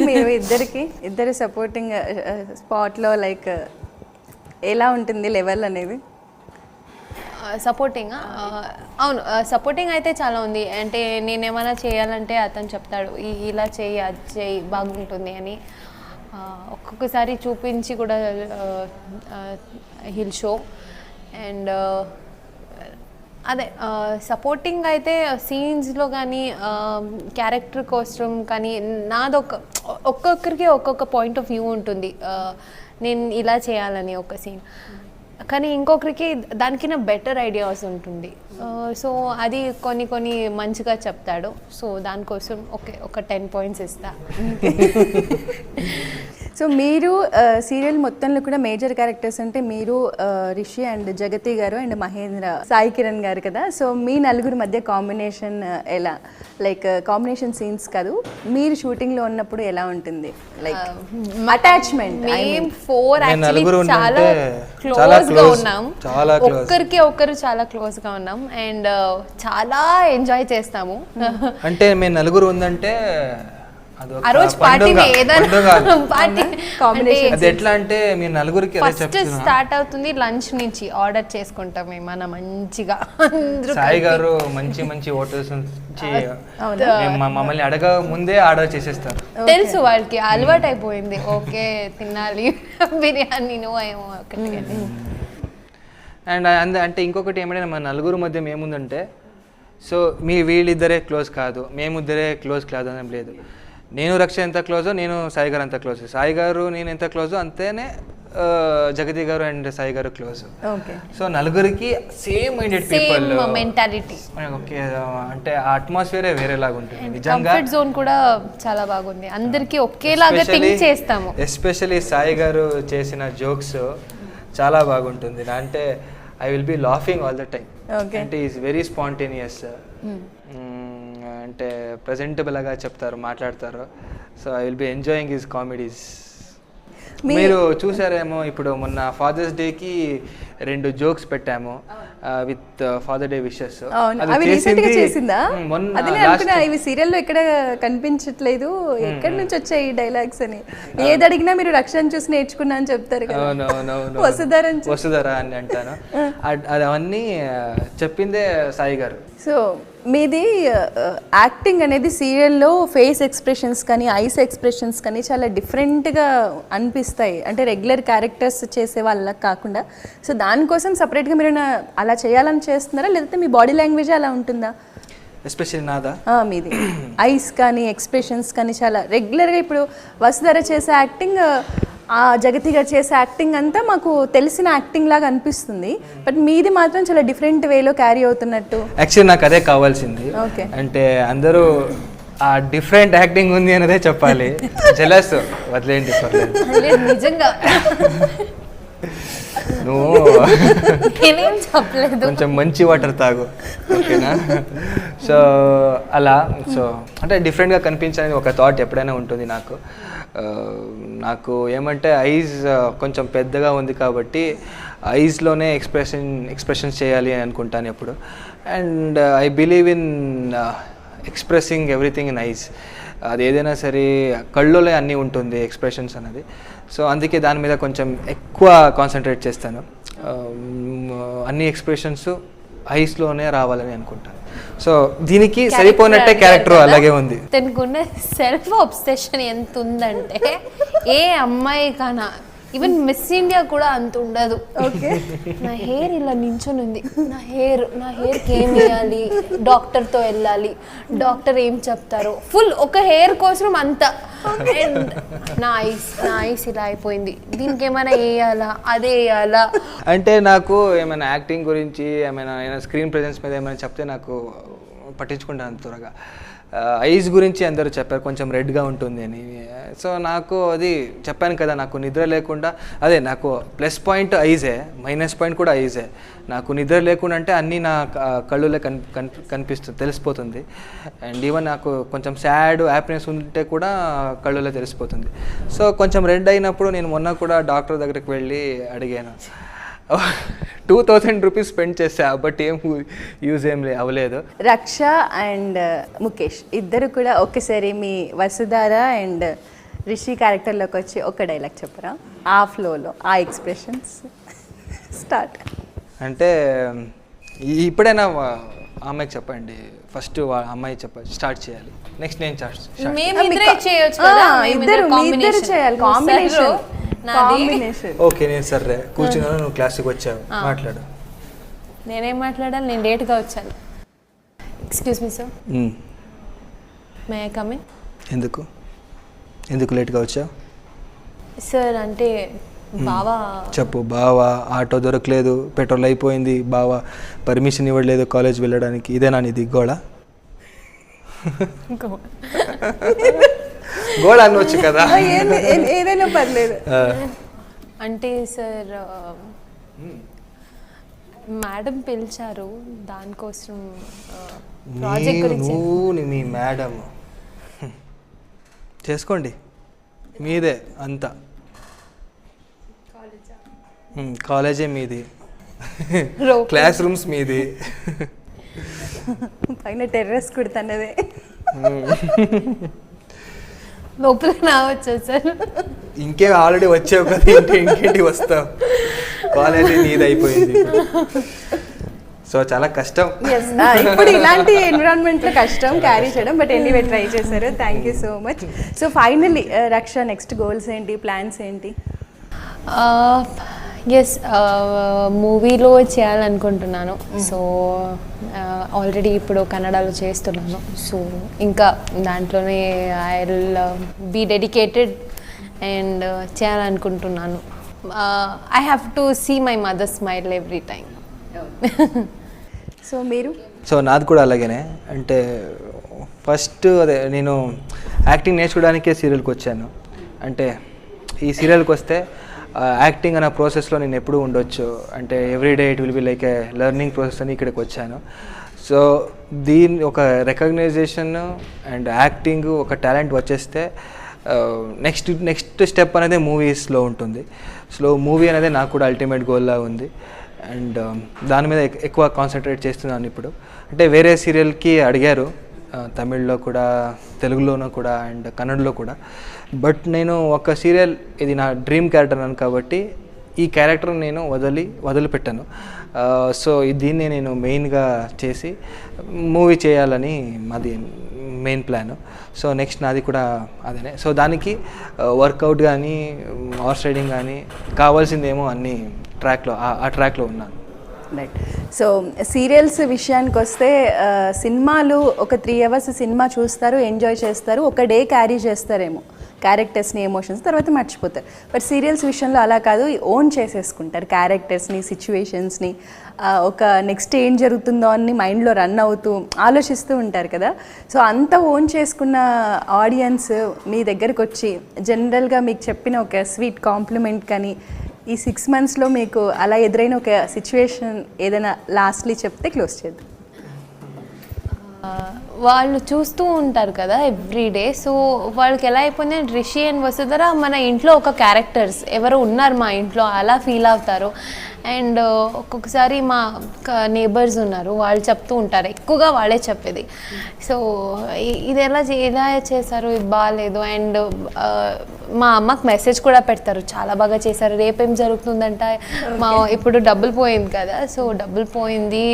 మీరు ఇద్దరు సపోర్టింగ్ స్పాట్లో లైక్ ఎలా ఉంటుంది లెవెల్ అనేది? సపోర్టింగ్ అవును, సపోర్టింగ్ అయితే చాలా ఉంది. అంటే నేనేమైనా చేయాలంటే అతను చెప్తాడు ఇలా చేయి అది చేయి బాగుంటుంది అని. ఒక్కొక్కసారి చూపించి కూడా హిల్ షో. అండ్ అదే సపోర్టింగ్ అయితే సీన్స్లో కానీ క్యారెక్టర్ కోసం కానీ ఒక్కొక్కరికి ఒక్కొక్క పాయింట్ ఆఫ్ వ్యూ ఉంటుంది. నేను ఇలా చేయాలని ఒక సీన్, కానీ ఇంకొకరికి దానికన్నా బెటర్ ఐడియాస్ ఉంటుంది. సో అది కొన్ని మంచిగా చెప్తాడు. సో దానికోసం ఒక 10 points ఇస్తా. సో మీరు సీరియల్ మొత్తంలో కూడా మేజర్ క్యారెక్టర్స్ అంటే మీరు, రిషి అండ్ జగతి గారు అండ్ మహేంద్ర, సాయి కిరణ్ గారు కదా. సో మీ నలుగురు మధ్య కాంబినేషన్ ఎలా, లైక్ కాంబినేషన్ సీన్స్ కాదు, మీరు షూటింగ్లో ఉన్నప్పుడు ఎలా ఉంటుంది, లైక్ అటాచ్మెంట్? మేము 4 యాక్చువల్లీ చాలా క్లోజ్గా ఉన్నాం, ఒకరు చాలా క్లోజ్గా ఉన్నాం అండ్ చాలా ఎంజాయ్ చేస్తాము. అంటే మేము నలుగురు ఉందంటే ఆ రోజు పార్టీ అది ఎట్లా అంటే మీరు నలుగురికి ఫస్ట్ స్టార్ట్ అవుతుంది లంచ్ నుంచి ఆర్డర్ చేసుకుంటాం మేము మంచిగా. సాయి గారు మంచి హోటల్స్ నుంచి మమ్మల్ని అడగ ముందే ఆర్డర్ చేసేస్తారు. తెలుసు వాళ్ళకి, అలవాటు అయిపోయింది. ఓకే తినాలి బిర్యానీ ఏమో ఒకటి. అండ్ అంటే ఇంకొకటి ఏమైనా మన నలుగురు మధ్య ఏముందంటే, సో వీళ్ళిద్దరే క్లోజ్ కాదు, మేమిద్దరే క్లోజ్ కాదు అని లేదు. నేను రక్ష ఎంత క్లోజో నేను సాయి గారు అంత క్లోజ్, సాయి గారు నేను ఎంత క్లోజో అంతేనే జగతి గారు అండ్ సాయి గారు క్లోజ్. సో నలుగురికి same minded people mentality. Okay, అంటే ఆ అట్మాస్ఫియరే వేరేలాగా ఉంటుంది. నిజంగా కంఫర్ట్ జోన్ కూడా చాలా బాగుంది, అందరికీ ఒకేలాగా థింక్ చేస్తాము. ఎస్పెషల్లీ సాయి గారు చేసిన జోక్స్ చాలా బాగుంటుంది. అంటే I will be laughing all the time. అంటే ఈజ్ వెరీ స్పాంటేనియస్, అంటే ప్రెజెంటబుల్గా చెప్తారు, మాట్లాడతారు. So I will be enjoying his comedies. మీరు చూసారేమో, ఇప్పుడు మొన్న ఫాదర్స్ డేకి 2 జోక్స్ పెట్టాము విత్ ఫాదర్ డే విషెస్. ఇవి సీరియల్లో ఎక్కడ కనిపించట్లేదు, ఎక్కడి నుంచి వచ్చాయి ఈ డైలాగ్స్ అని. ఏది అడిగినా మీరు రక్షణ చూసి నేర్చుకున్నా అని చెప్తారు కదా. వసుధర అని అంటాను. అది అవన్నీ చెప్పిందే సాయి గారు. సో మీది యాక్టింగ్ అనేది సీరియల్లో ఫేస్ ఎక్స్ప్రెషన్స్ కానీ ఐస్ ఎక్స్ప్రెషన్స్ కానీ చాలా డిఫరెంట్గా అనిపిస్తాయి, అంటే రెగ్యులర్ క్యారెక్టర్స్ చేసే వాళ్ళకి కాకుండా. సో దానికోసం సపరేట్గా మీరు అలా చేయాలని చేస్తున్నారా, లేకపోతే మీ బాడీ లాంగ్వేజ్ అలా ఉంటుందా? ఎస్పెషల్లీ నాదా? మీది ఐస్ కానీ ఎక్స్ప్రెషన్స్ కానీ చాలా రెగ్యులర్గా. ఇప్పుడు వసుధర చేసే యాక్టింగ్, ఆ జగతి గారు చేసే యాక్టింగ్ అంతా మాకు తెలిసిన యాక్టింగ్ లాగా అనిపిస్తుంది, బట్ మీది మాత్రం చాలా డిఫరెంట్ వేలో క్యారీ అవుతున్నట్టు. యాక్చువల్లీ నాకు అదే కావాల్సింది. అంటే అందరూ ఆ డిఫరెంట్ యాక్టింగ్ ఉంది అనేదే చెప్పాలి. జెలస్ వదిలేండి, నిజంగా నువ్వు కొంచెం మంచి వాటర్ తాగు, ఓకేనా? సో అలా, సో అంటే డిఫరెంట్గా కనిపించాలని ఒక థాట్ ఎప్పుడైనా ఉంటుంది నాకు ఏమంటే ఐస్ కొంచెం పెద్దగా ఉంది కాబట్టి ఐస్లోనే ఎక్స్ప్రెషన్స్ చేయాలి అని అనుకుంటాను ఎప్పుడు. And I believe in expressing everything in ice. అది ఏదైనా సరే కళ్ళులో అన్నీ ఉంటుంది ఎక్స్ప్రెషన్స్ అనేది. సో అందుకే దాని మీద కొంచెం ఎక్కువ కాన్సన్ట్రేట్ చేస్తాను. అన్ని ఎక్స్ప్రెషన్స్ ఐస్లోనే రావాలని అనుకుంటాను. సో దీనికి సరిపోయినట్టే క్యారెక్టర్ అలాగే ఉంది. తనకున్న సెల్ఫ్ అబ్సెషన్ ఎంత ఉందంటే ఏ అమ్మాయి కన్నా, ఈవెన్ మిస్ ఇండియా కూడా అంత ఉండదు. ఓకే, నా హెయిర్ ఇలా నించొని ఉంది, నా హెయిర్కి ఏం వేయాలి, డాక్టర్తో వెళ్ళాలి, డాక్టర్ ఏం చెప్తారో, ఫుల్ ఒక హెయిర్ కోసం అంత. అండ్ నా ఐస్ ఇలా అయిపోయింది, దీనికి ఏమైనా వేయాలా, అదే వేయాలా. అంటే నాకు ఏమైనా యాక్టింగ్ గురించి ఏమైనా స్క్రీన్ ప్రెజెన్స్ మీద ఏమైనా చెప్తే నాకు పట్టించుకుంటాను త్వరగా. ఐస్ గురించి అందరూ చెప్పారు కొంచెం రెడ్గా ఉంటుంది అని. సో నాకు అది చెప్పాను కదా, నాకు నిద్ర లేకుండా, అదే నాకు plus point IJ, minus point కూడా ఐజే. నాకు నిద్ర లేకుండా అంటే అన్నీ నా కళ్ళులే కనిపిస్తుంది, తెలిసిపోతుంది. అండ్ ఈవెన్ నాకు కొంచెం సాడ్ హ్యాపీనెస్ ఉంటే కూడా కళ్ళులే తెలిసిపోతుంది. సో కొంచెం రెడ్ అయినప్పుడు నేను మొన్న కూడా డాక్టర్ దగ్గరికి వెళ్ళి అడిగాను. 2000 రూపీస్ స్పెండ్ చేసా, బట్ ఏం యూజ్ అవ్వలేదు. రక్ష అండ్ ముఖేష్ ఇద్దరు కూడా ఒకేసారి మీ వసుధార అండ్ రిషి క్యారెక్టర్లోకి వచ్చి ఒక డైలాగ్ చెప్పరా, ఆ ఫ్లోలో ఆ ఎక్స్ప్రెషన్స్. స్టార్ట్. అంటే ఇప్పుడైనా అమ్మాయికి చెప్పండి, ఫస్ట్ అమ్మాయి స్టార్ట్ చేయాలి, నెక్స్ట్ నేను మేమిద్దరే చేయొచ్చు కదా, ఇద్దరు చేయాలి కాంబినేషన్. ఓకే నేను సరే కూర్చున్నాను, నువ్వు క్లాస్కి వచ్చావు, మాట్లాడు. నేనేం మాట్లాడాలి, నేను లేట్గా వచ్చాను. Excuse me sir, may I come in? ఎందుకు లేట్గా వచ్చావు సార్? అంటే బావా చెప్పు. బావా ఆటో దొరకలేదు, పెట్రోల్ అయిపోయింది, బావా పర్మిషన్ ఇవ్వట్లేదు కాలేజ్ వెళ్ళడానికి, ఇదేనా నీది గోళ? గోళ అనవచ్చు కదా, ఏదైనా పర్లేదు. అంటే సార్ మేడం పిలిచారు, దానికోసం ప్రాజెక్ట్ గురించి. నువ్వు మీ మేడం చేసుకోండి, మీదే అంతా, కాలేజే మీది, క్లాస్ రూమ్స్ మీది, పైన టెర్రస్ కుడుతున్నదే, లోపల రావచ్చు సార్. ఇంకేం ఆల్రెడీ వచ్చావు కదా, ఇంకేంటి వస్తావు, కాలేజీ నీది అయిపోయింది. సో చాలా కష్టం ఇప్పుడు ఇలాంటి ఎన్విరాన్మెంట్లో కష్టం క్యారీ చేయడం, బట్ ఎనీవే ట్రై చేశారు. Thank you so much. So finally రక్ష, నెక్స్ట్ గోల్స్ ఏంటి, ప్లాన్స్ ఏంటి? ఎస్, మూవీలో చేయాలనుకుంటున్నాను. సో ఆల్రెడీ ఇప్పుడు కన్నడలో చేస్తున్నాను. సో ఇంకా దాంట్లోనే I will be dedicated and చేయాలనుకుంటున్నాను. I have to see my mother smile every time. So మీరు? సో నాది కూడా అలాగేనే. అంటే ఫస్ట్ అదే నేను యాక్టింగ్ నేర్చుకోవడానికే సీరియల్కి వచ్చాను. అంటే ఈ సీరియల్కి వస్తే యాక్టింగ్ అనే ప్రాసెస్లో నేను ఎప్పుడూ ఉండొచ్చు, అంటే everyday it will be like A learning process అని ఇక్కడికి వచ్చాను. సో దీని ఒక రికగ్నైజేషన్ అండ్ యాక్టింగ్ ఒక టాలెంట్ వచ్చేస్తే నెక్స్ట్ స్టెప్ అనేది మూవీస్లో ఉంటుంది. సో మూవీ అనేది నాకు కూడా అల్టిమేట్ గోల్లా ఉంది అండ్ దాని మీద ఎక్కువ కాన్సన్ట్రేట్ చేస్తున్నాను ఇప్పుడు. అంటే వేరే సీరియల్కి అడిగారు, తమిళ్లో కూడా, తెలుగులోనూ కూడా అండ్ కన్నడలో కూడా. బట్ నేను ఒక సీరియల్ ఇది నా డ్రీమ్ క్యారెక్టర్ అని కాబట్టి ఈ క్యారెక్టర్ నేను వదిలిపెట్టాను. సో దీన్ని నేను మెయిన్గా చేసి మూవీ చేయాలని మాది మెయిన్ ప్లాను. సో నెక్స్ట్ నాది కూడా అదేనే. సో దానికి వర్కౌట్ కానీ హార్స్ రైడింగ్ కానీ కావాల్సిందేమో అన్ని ఆ ట్రాక్లో ఉన్నాను. రైట్. సో సీరియల్స్ విషయానికి వస్తే సినిమాలు ఒక 3 hours సినిమా చూస్తారు, ఎంజాయ్ చేస్తారు, ఒక డే క్యారీ చేస్తారేమో క్యారెక్టర్స్ని, ఎమోషన్స్, తర్వాత మర్చిపోతారు. బట్ సీరియల్స్ విషయంలో అలా కాదు, ఓన్ చేసేసుకుంటారు క్యారెక్టర్స్ని, సిచ్యువేషన్స్ని. ఒక నెక్స్ట్ ఏం జరుగుతుందో అని మైండ్లో రన్ అవుతూ ఆలోచిస్తూ ఉంటారు కదా. సో అంత ఓన్ చేసుకున్న ఆడియన్స్ మీ దగ్గరకు వచ్చి జనరల్గా మీకు చెప్పిన ఒక స్వీట్ కాంప్లిమెంట్ కానీ ఈ 6 monthsలో మీకు అలా ఎదురైన ఒక సిచ్యువేషన్ ఏదైనా లాస్ట్లీ చెప్తే క్లోజ్ చేద్దాం. వాళ్ళు చూస్తూ ఉంటారు కదా ఎవ్రీడే. సో వాళ్ళకి ఎలా అయిపోయింది, రిషి అండ్ వసుధర మన ఇంట్లో ఒక క్యారెక్టర్స్ ఎవరు ఉన్నారు మా ఇంట్లో అలా ఫీల్ అవుతారు. అండ్ ఒక్కొక్కసారి మా నేబర్స్ ఉన్నారు, వాళ్ళు చెప్తూ ఉంటారు, ఎక్కువగా వాళ్ళే చెప్పేది. సో ఇది ఎలా చేశారు, ఇది బాగాలేదు. అండ్ మా అమ్మకి మెసేజ్ కూడా పెడతారు, చాలా బాగా చేశారు, రేపేం జరుగుతుందంట, ఇప్పుడు డబ్బులు పోయింది కదా, సో డబ్బులు పోయింది,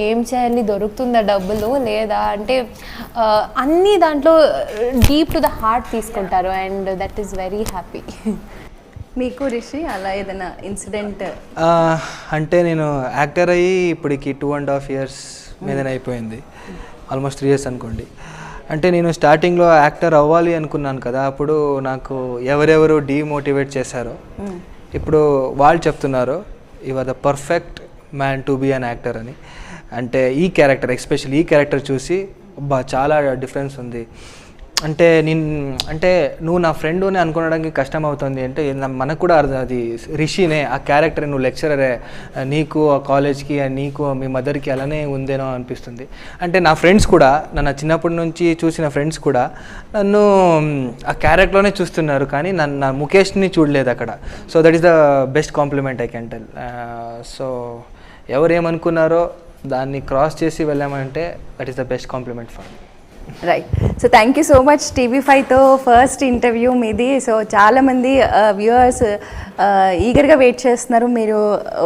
ఏం చేయాలి, దొరుకుతుందా డబ్బులు లేదా అంటే అన్నీ దాంట్లో డీప్ టు ద హార్ట్ తీసుకుంటారు. And that is very happy. మీకు రిషి అలా ఏదైనా ఇన్సిడెంట్? అంటే నేను యాక్టర్ అయ్యి ఇప్పటికి 2.5 years మీదనే అయిపోయింది, ఆల్మోస్ట్ 3 years అనుకోండి. అంటే నేను స్టార్టింగ్లో యాక్టర్ అవ్వాలి అనుకున్నాను కదా, అప్పుడు నాకు ఎవరెవరు డీమోటివేట్ చేశారో ఇప్పుడు వాళ్ళు చెప్తున్నారు you are the perfect man to be an actor అని. అంటే ఈ క్యారెక్టర్, ఎస్పెషల్లీ ఈ క్యారెక్టర్ చూసి చాలా డిఫరెన్స్ ఉంది. అంటే నువ్వు నా ఫ్రెండ్ అని అనుకోవడానికి కష్టం అవుతుంది. అంటే మనకు కూడా అది రిషినే ఆ క్యారెక్టర్, నువ్వు లెక్చరరే, నీకు ఆ కాలేజ్కి నీకు మీ మదర్కి అలానే ఉందేనో అనిపిస్తుంది. అంటే నా ఫ్రెండ్స్ కూడా, నన్ను చిన్నప్పటి నుంచి చూసిన ఫ్రెండ్స్ కూడా నన్ను ఆ క్యారెక్టర్లోనే చూస్తున్నారు, కానీ నా ముఖేష్ని చూడలేదు అక్కడ. So that is the best compliment I can tell. So ఎవరేమనుకున్నారో దాన్ని క్రాస్ చేసి వెళ్ళామంటే that is the best compliment for me. Right. So thank you so much TV5తో ఫస్ట్ ఇంటర్వ్యూ మీది. సో చాలామంది వ్యూవర్స్ ఈగర్గా వెయిట్ చేస్తున్నారు మీరు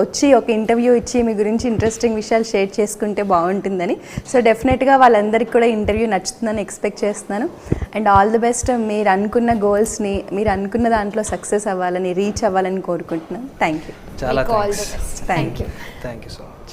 వచ్చి ఒక ఇంటర్వ్యూ ఇచ్చి మీ గురించి ఇంట్రెస్టింగ్ విషయాలు షేర్ చేసుకుంటే బాగుంటుందని. సో డెఫినెట్గా వాళ్ళందరికీ కూడా ఇంటర్వ్యూ నచ్చుతుందని ఎక్స్పెక్ట్ చేస్తున్నాను. And all the best. మీరు అనుకున్న గోల్స్ని మీరు అనుకున్న దాంట్లో సక్సెస్ అవ్వాలని, రీచ్ అవ్వాలని కోరుకుంటున్నాను. Thank you. చాలా all the best. Thank you. Thank you so much.